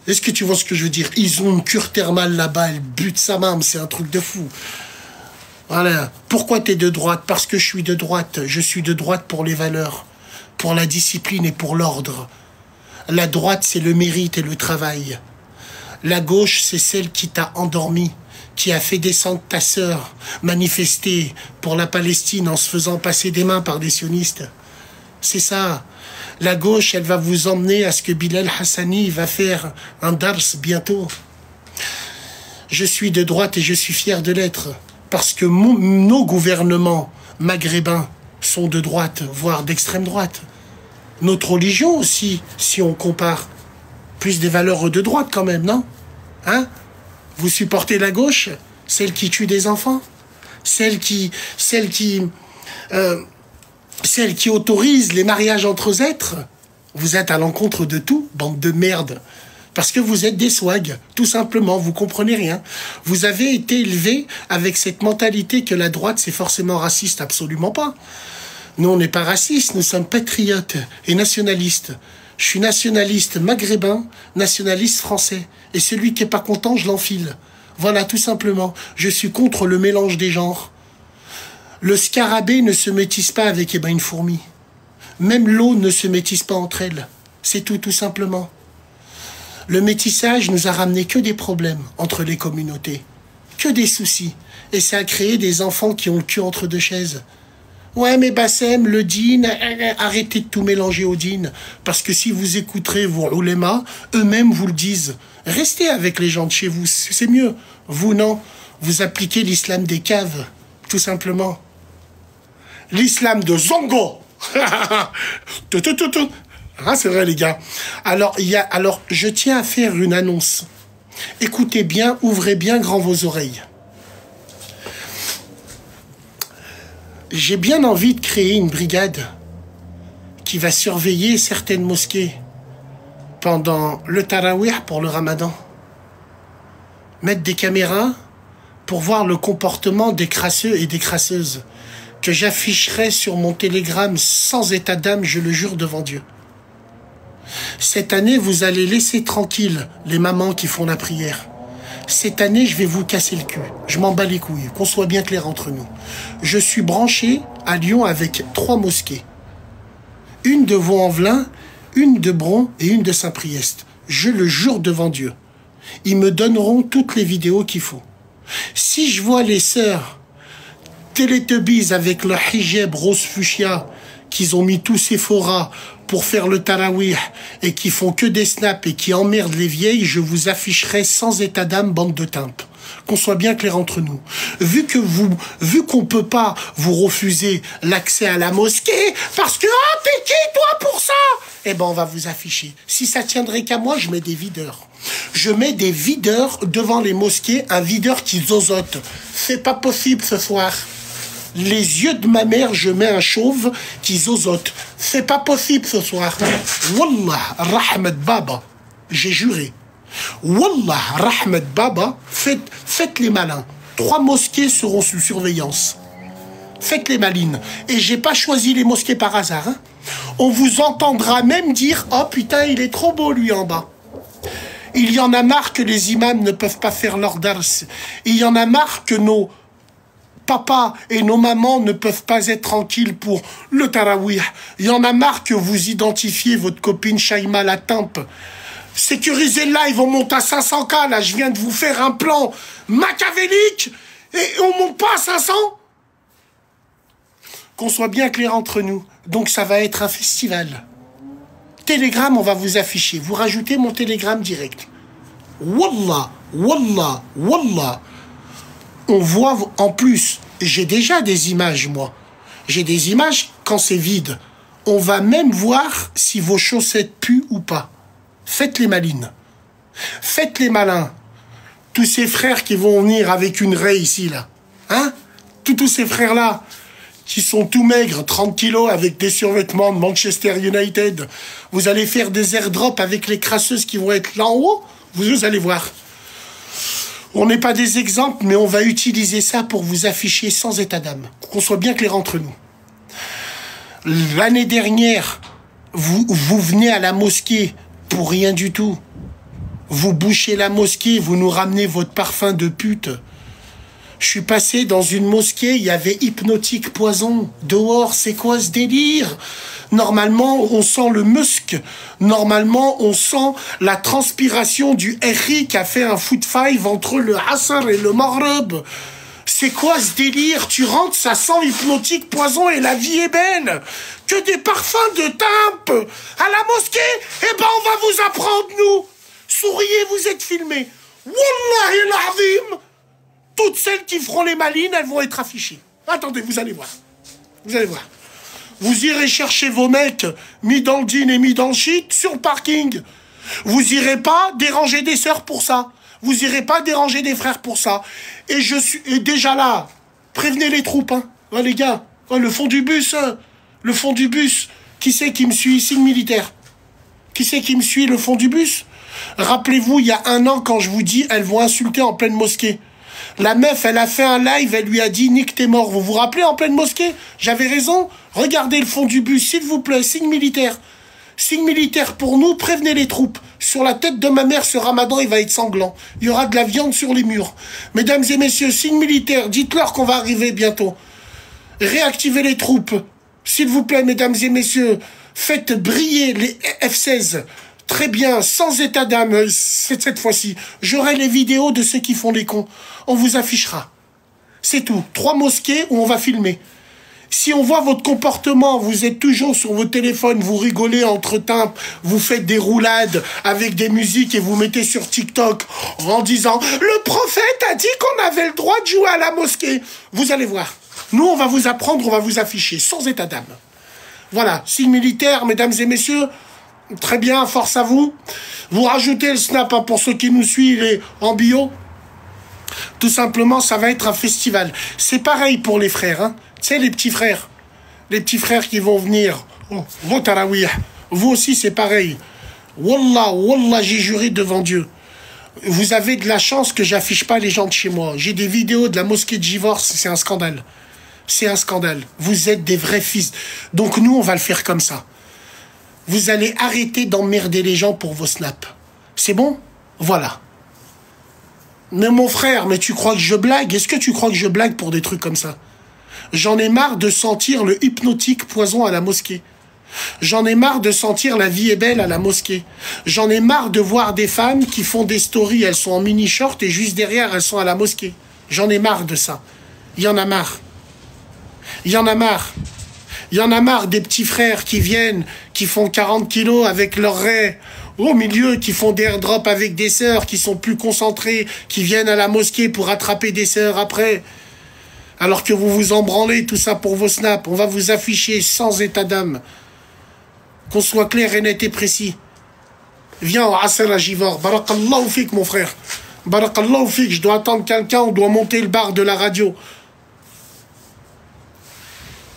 Est-ce que tu vois ce que je veux dire? Ils ont une cure thermale là-bas, ils butent sa main, c'est un truc de fou. Voilà. Pourquoi tu es de droite? Parce que je suis de droite. Je suis de droite pour les valeurs, pour la discipline et pour l'ordre. La droite, c'est le mérite et le travail. La gauche, c'est celle qui t'a endormi, qui a fait descendre ta sœur, manifester pour la Palestine en se faisant passer des mains par des sionistes. C'est ça. La gauche, elle va vous emmener à ce que Bilal Hassani va faire un dars bientôt. Je suis de droite et je suis fier de l'être. Parce que nos gouvernements maghrébins sont de droite, voire d'extrême droite. Notre religion aussi, si on compare, plus des valeurs de droite quand même, non? Hein? Vous supportez la gauche? Celle qui tue des enfants? Celle qui autorise les mariages entre êtres? Vous êtes à l'encontre de tout, bande de merde. Parce que vous êtes des swags, tout simplement, vous comprenez rien. Vous avez été élevés avec cette mentalité que la droite, c'est forcément raciste, absolument pas. Nous, on n'est pas racistes, nous sommes patriotes et nationalistes. Je suis nationaliste maghrébin, nationaliste français. Et celui qui n'est pas content, je l'enfile. Voilà, tout simplement. Je suis contre le mélange des genres. Le scarabée ne se métisse pas avec une fourmi. Même l'eau ne se métisse pas entre elles. C'est tout, tout simplement. Le métissage nous a ramené que des problèmes entre les communautés. Que des soucis. Et ça a créé des enfants qui ont le cul entre deux chaises. Ouais, mais Bassem, le dîn, arrêtez de tout mélanger au dîn. Parce que si vous écouterez vos oulémas, eux-mêmes vous le disent. Restez avec les gens de chez vous, c'est mieux. Vous, non. Vous appliquez l'islam des caves, tout simplement. L'islam de Zongo. Ah, c'est vrai, les gars. Alors, je tiens à faire une annonce. Écoutez bien, ouvrez bien grand vos oreilles. J'ai bien envie de créer une brigade qui va surveiller certaines mosquées pendant le tarawih pour le ramadan. Mettre des caméras pour voir le comportement des crasseux et des crasseuses que j'afficherai sur mon télégramme sans état d'âme, je le jure devant Dieu. Cette année, vous allez laisser tranquille les mamans qui font la prière. Cette année, je vais vous casser le cul. Je m'en bats les couilles, qu'on soit bien clair entre nous. Je suis branché à Lyon avec 3 mosquées. Une de Vaux-en-Velin, une de Bron et une de Saint-Priest. Je le jure devant Dieu. Ils me donneront toutes les vidéos qu'il faut. Si je vois les sœurs Télétubbies avec le hijab rose fuchsia, qu'ils ont mis tous Sephora pour faire le tarawih et qui font que des snaps et qui emmerdent les vieilles, je vous afficherai sans état d'âme, bande de timpes. Qu'on soit bien clair entre nous. Vu qu'on peut pas vous refuser l'accès à la mosquée, parce que, ah, t'es qui, toi, pour ça? Eh ben, on va vous afficher. Si ça tiendrait qu'à moi, je mets des videurs. Je mets des videurs devant les mosquées, un videur qui zozote. C'est pas possible ce soir. Les yeux de ma mère, je mets un chauve qui zozote. C'est pas possible ce soir. Wallah, Rahmat Baba. J'ai juré. Wallah, Rahmat Baba, faites les malins. 3 mosquées seront sous surveillance. Faites les malines. Et j'ai pas choisi les mosquées par hasard. Hein. On vous entendra même dire « Oh putain, il est trop beau lui en bas ». Il y en a marre que les imams ne peuvent pas faire leur dars. Il y en a marre que nos papas et nos mamans ne peuvent pas être tranquilles pour le tarawih. Il y en a marre que vous identifiez votre copine Shaima la tempe. Sécurisez le live, on monte à 500K, là, je viens de vous faire un plan machiavélique, et on monte pas à 500. Qu'on soit bien clair entre nous. Donc ça va être un festival. Telegram, on va vous afficher. Vous rajoutez mon Telegram direct. Wallah, wallah, wallah. On voit, en plus, j'ai déjà des images, moi. J'ai des images quand c'est vide. On va même voir si vos chaussettes puent ou pas. Faites les malines. Faites les malins. Tous ces frères qui vont venir avec une raie ici, là. Hein? Tous ces frères-là, qui sont tout maigres, 30 kilos, avec des survêtements de Manchester United. Vous allez faire des airdrops avec les crasseuses qui vont être là en haut. Vous allez voir. On n'est pas des exemples, mais on va utiliser ça pour vous afficher sans état d'âme. Qu'on soit bien clair entre nous. L'année dernière, vous venez à la mosquée pour rien du tout. Vous bouchez la mosquée, vous nous ramenez votre parfum de pute. Je suis passé dans une mosquée, il y avait Hypnotique Poison. Dehors, c'est quoi ce délire? Normalement, on sent le musc. Normalement, on sent la transpiration du Henry qui a fait un foot five entre le Asr et le Maghreb. C'est quoi ce délire? Tu rentres, ça sent Hypnotique Poison et la vie est belle. Que des parfums de timpe à la mosquée? Eh ben, on va vous apprendre, nous. Souriez, vous êtes filmés. Wallahi l'azim. Toutes celles qui feront les malines, elles vont être affichées. Attendez, vous allez voir. Vous allez voir. Vous irez chercher vos mecs mis dans le jean et mis dans le shit sur le parking. Vous irez pas déranger des sœurs pour ça. Vous irez pas déranger des frères pour ça. Et je suis déjà là. Prévenez les troupes, hein. Oh, les gars, oh, le fond du bus, hein. Le fond du bus. Qui c'est qui me suit? Signe militaire. Qui c'est qui me suit le fond du bus? Rappelez-vous, il y a 1 an, quand je vous dis, elles vont insulter en pleine mosquée. La meuf, elle a fait un live, elle lui a dit « Nick, t'es mort ». Vous vous rappelez, en pleine mosquée? J'avais raison. Regardez le fond du bus, s'il vous plaît, signe militaire. Signe militaire pour nous, prévenez les troupes. Sur la tête de ma mère, ce ramadan, il va être sanglant. Il y aura de la viande sur les murs. Mesdames et messieurs, signe militaire, dites-leur qu'on va arriver bientôt. Réactivez les troupes. S'il vous plaît, mesdames et messieurs, faites briller les F-16. Très bien, sans état d'âme, cette fois-ci. J'aurai les vidéos de ceux qui font les cons. On vous affichera. C'est tout. 3 mosquées où on va filmer. Si on voit votre comportement, vous êtes toujours sur vos téléphones, vous rigolez entre timpes, vous faites des roulades avec des musiques et vous mettez sur TikTok en disant « Le prophète a dit qu'on avait le droit de jouer à la mosquée ». Vous allez voir. Nous, on va vous apprendre, on va vous afficher, sans état d'âme. Voilà, signe militaire, mesdames et messieurs. Très bien, force à vous. Vous rajoutez le snap, hein, pour ceux qui nous suivent, il est en bio. Tout simplement, ça va être un festival. C'est pareil pour les frères, hein. Tu sais, les petits frères. Les petits frères qui vont venir. Vos tarawih. Vous aussi, c'est pareil. Wallah, wallah, j'ai juré devant Dieu. Vous avez de la chance que j'affiche pas les gens de chez moi. J'ai des vidéos de la mosquée de Givors, c'est un scandale. C'est un scandale. Vous êtes des vrais fils. Donc nous, on va le faire comme ça. Vous allez arrêter d'emmerder les gens pour vos snaps. C'est bon? Voilà. Mais mon frère, mais tu crois que je blague? Est-ce que tu crois que je blague pour des trucs comme ça? J'en ai marre de sentir le Hypnotique Poison à la mosquée. J'en ai marre de sentir la vie est belle à la mosquée. J'en ai marre de voir des femmes qui font des stories, elles sont en mini-short et juste derrière, elles sont à la mosquée. J'en ai marre de ça. Il y en a marre. Il y en a marre. Il y en a marre des petits frères qui viennent, qui font 40 kilos avec leur raie au milieu, qui font des airdrops avec des sœurs, qui sont plus concentrés, qui viennent à la mosquée pour attraper des sœurs après. Alors que vous vous en branlez, tout ça pour vos snaps. On va vous afficher sans état d'âme. Qu'on soit clair et net et précis. Viens au Asr à Givors. Barakallahu fik, mon frère. Barakallahu fik. Je dois attendre quelqu'un, on doit monter le bar de la radio.